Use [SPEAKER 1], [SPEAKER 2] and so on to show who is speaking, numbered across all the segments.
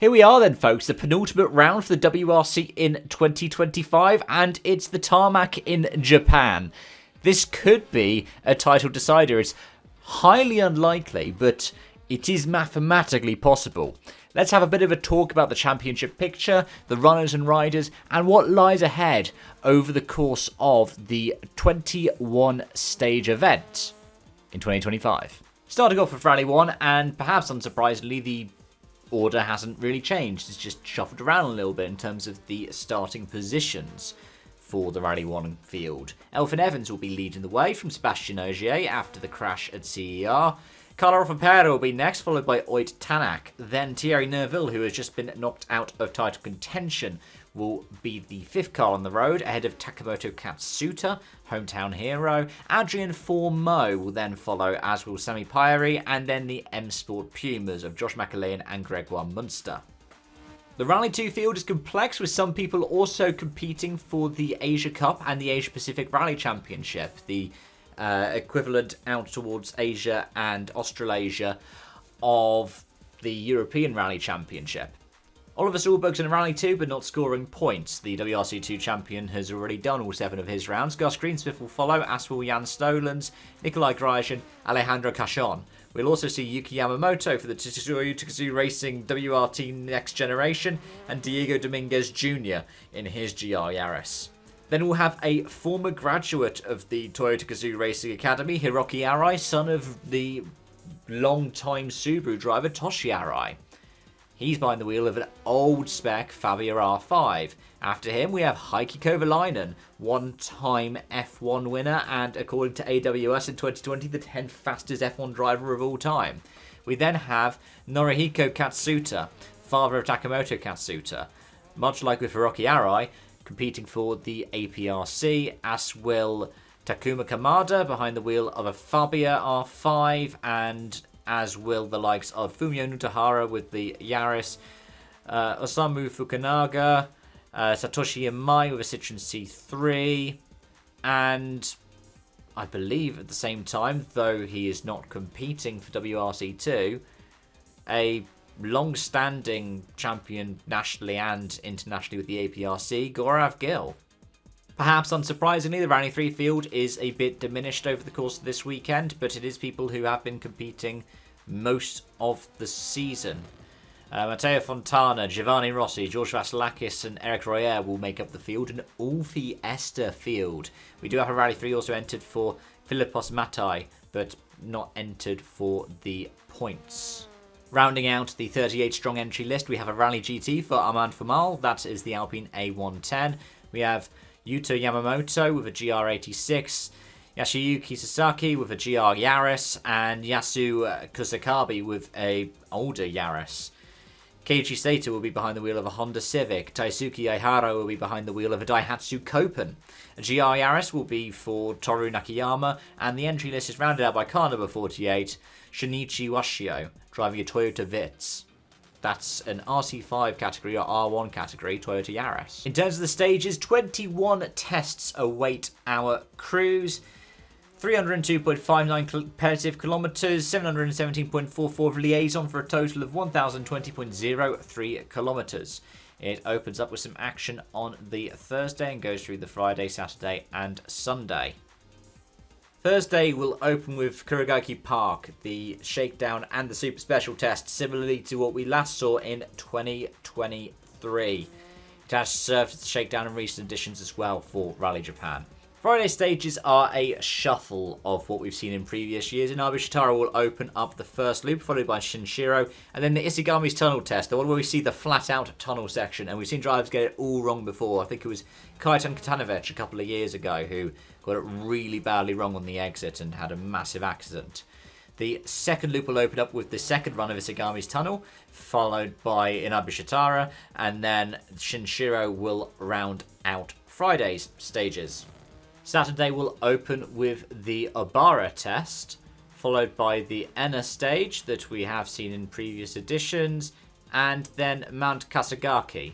[SPEAKER 1] Here we are then, folks, the penultimate round for the WRC in 2025, and it's the tarmac in Japan. This could be a title decider. It's highly unlikely, but it is mathematically possible. Let's have a bit of a talk about the championship picture, the runners and riders, and what lies ahead over the course of the 21-stage event in 2025. Starting off with Rally 1, and perhaps unsurprisingly, the order hasn't really changed. It's just shuffled around a little bit in terms of the starting positions for the Rally 1 field. Elfyn Evans will be leading the way from Sebastian Ogier after the crash at CER. Carlo Roffapeira will be next, followed by Oit Tanak. Then Thierry Neuville, who has just been knocked out of title contention, will be the fifth car on the road, ahead of Takamoto Katsuta, hometown hero. Adrian Formeau will then follow, as will Sami Pyeri, and then the M Sport Pumas of Josh McAlean and Gregoire Munster. The Rally 2 field is complex, with some people also competing for the Asia Cup and the Asia Pacific Rally Championship, the equivalent out towards Asia and Australasia of the European Rally Championship. Oliver Solberg's in Rally 2, but not scoring points. The WRC2 champion has already done all 7 of his rounds. Gus Greensmith will follow, as will Jan Stolens, Nikolai Grija, Alejandro Cachon. We'll also see Yuki Yamamoto for the Toyota Gazoo Racing WRT Next Generation, and Diego Dominguez Jr. in his GR Yaris. Then we'll have a former graduate of the Toyota Gazoo Racing Academy, Hiroki Arai, son of the long-time Subaru driver Toshi Arai. He's behind the wheel of an old spec Fabia R5. After him, we have Heikki Kovalainen, one-time F1 winner and, according to AWS in 2020, the 10th fastest F1 driver of all time. We then have Norihiko Katsuta, father of Takamoto Katsuta. Much like with Hiroki Arai, competing for the APRC, as will Takuma Kamada behind the wheel of a Fabia R5, and as will the likes of Fumio Nutahara with the Yaris, Osamu Fukunaga, Satoshi Imai with a Citroen C3, and I believe at the same time, though he is not competing for WRC2, a long-standing champion nationally and internationally with the APRC, Gaurav Gill. Perhaps unsurprisingly, the Rally 3 field is a bit diminished over the course of this weekend, but it is people who have been competing most of the season. Matteo Fontana, Giovanni Rossi, George Vasilakis and Eric Royer will make up the field, an all-Fiesta field. We do have a Rally 3 also entered for Philippos Matai, but not entered for the points. Rounding out the 38-strong entry list, we have a Rally GT for Armand Fumal, that is the Alpine A110. We have Yuto Yamamoto with a GR86, Yashiyuki Sasaki with a GR Yaris, and Yasu Kusakabe with a older Yaris. Keiichi Saito will be behind the wheel of a Honda Civic. Taisuke Aihara will be behind the wheel of a Daihatsu Copen. A GR Yaris will be for Toru Nakayama, and the entry list is rounded out by car number 48, Shinichi Washio, driving a Toyota Vitz. That's an RC5 category or R1 category Toyota Yaris. In terms of the stages, 21 tests await our crews. 302.59 competitive kilometres, 717.44 of liaison for a total of 1020.03 kilometres. It opens up with some action on the Thursday and goes through the Friday, Saturday and Sunday. Thursday will open with Kurogaki Park, the shakedown and the super special test, similarly to what we last saw in 2023. It has served as a shakedown in recent editions as well for Rally Japan. Friday stages are a shuffle of what we've seen in previous years. Inaba-Shitara will open up the first loop, followed by Shinshiro, and then the Isegami's tunnel test, the one where we see the flat-out tunnel section, and we've seen drivers get it all wrong before. I think it was Kaitan Katanovic a couple of years ago who got it really badly wrong on the exit and had a massive accident. The second loop will open up with the second run of Isegami's tunnel, followed by Inaba-Shitara, and then Shinshiro will round out Friday's stages. Saturday will open with the Obara test, followed by the Enna stage that we have seen in previous editions, and then Mount Kasagaki,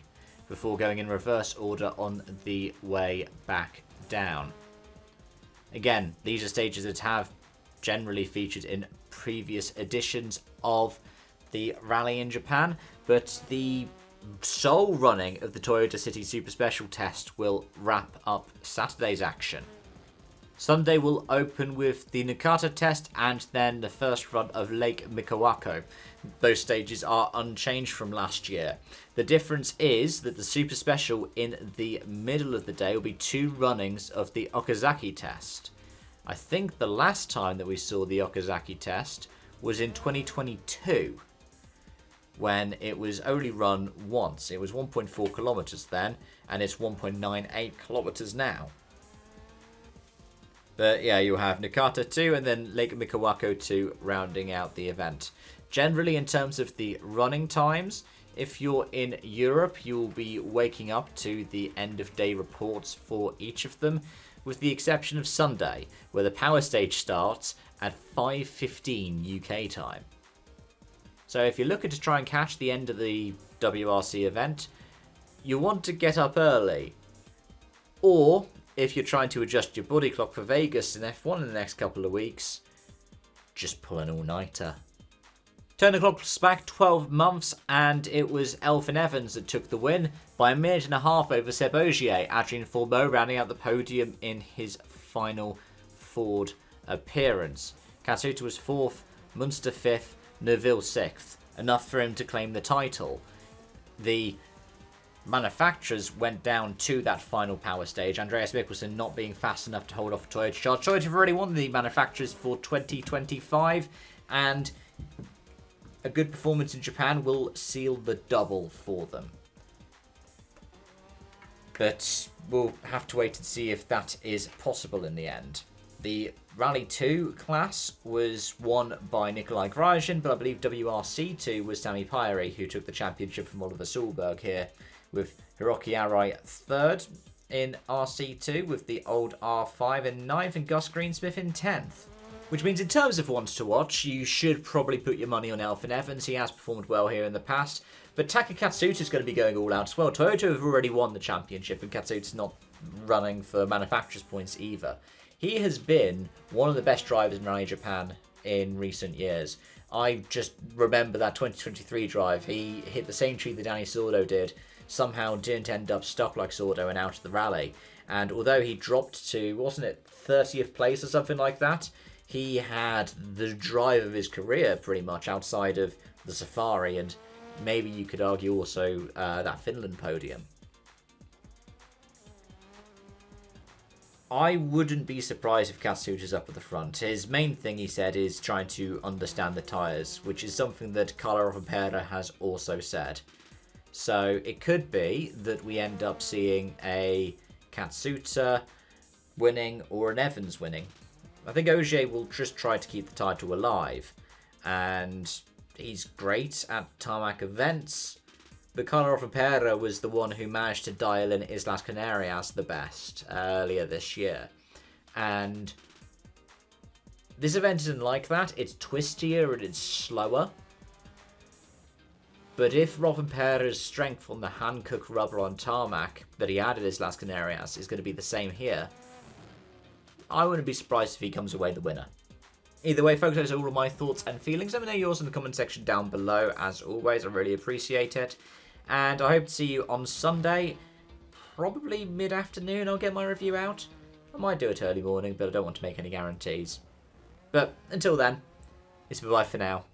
[SPEAKER 1] before going in reverse order on the way back down. Again, these are stages that have generally featured in previous editions of the rally in Japan. But the sole running of the Toyota City Super Special test will wrap up Saturday's action. Sunday will open with the Nakata test and then the first run of Lake Mikawako. Those stages are unchanged from last year. The difference is that the Super Special in the middle of the day will be 2 runnings of the Okazaki test. I think the last time that we saw the Okazaki test was in 2022, when it was only run once. It was 1.4 kilometers then, and it's 1.98 kilometers now. But yeah, you have Nakata 2 and then Lake Mikawako 2 rounding out the event. Generally, in terms of the running times, if you're in Europe, you'll be waking up to the end of day reports for each of them, with the exception of Sunday, where the power stage starts at 5:15 UK time. So if you're looking to try and catch the end of the WRC event, you want to get up early. Or, if you're trying to adjust your body clock for Vegas in F1 in the next couple of weeks, just pull an all-nighter. Turn the clock back 12 months, and it was Elfyn Evans that took the win by 1.5 minutes over Seb Ogier. Adrien Fourbeau rounding out the podium in his final Ford appearance. Katsuta was 4th, Munster 5th, Neville 6th. Enough for him to claim the title. The manufacturers went down to that final power stage. Andreas Mikkelsen not being fast enough to hold off Toyota. Charles Toyota have already won the manufacturers for 2025, and a good performance in Japan will seal the double for them. But we'll have to wait and see if that is possible in the end. The Rally 2 class was won by Nikolai Grajin, but I believe WRC2 was Sami Pyri who took the championship from Oliver Solberg here, with Hiroki Arai 3rd in RC2, with the old R5 in 9th and Gus Greensmith in 10th. Which means in terms of ones to watch, you should probably put your money on Elfyn Evans. He has performed well here in the past. But Taka Katsuta is going to be going all out as well. Toyota have already won the championship, and Katsuta's not running for manufacturer's points either. He has been one of the best drivers in Rally Japan in recent years. I just remember that 2023 drive. He hit the same tree that Danny Sordo did. Somehow didn't end up stuck like Sordo and out of the rally. And although he dropped to, wasn't it, 30th place or something like that, he had the drive of his career pretty much outside of the Safari, and maybe you could argue also that Finland podium. I wouldn't be surprised if Katsuta's up at the front. His main thing, he said, is trying to understand the tyres, which is something that Carlo Rovanperä has also said. So it could be that we end up seeing a Katsuta winning or an Evans winning. I think Ogier will just try to keep the title alive, and he's great at tarmac events, but Carlo Rovanperä was the one who managed to dial in Islas Canarias the best earlier this year. And this event isn't like that. It's twistier and it's slower. But if Rovanperä's strength on the Hankook rubber on tarmac that he had at Islas Canarias is going to be the same here, I wouldn't be surprised if he comes away the winner. Either way, folks, those are all of my thoughts and feelings. Let me know yours in the comment section down below. As always, I really appreciate it. And I hope to see you on Sunday, probably mid-afternoon I'll get my review out. I might do it early morning, but I don't want to make any guarantees. But until then, it's bye-bye for now.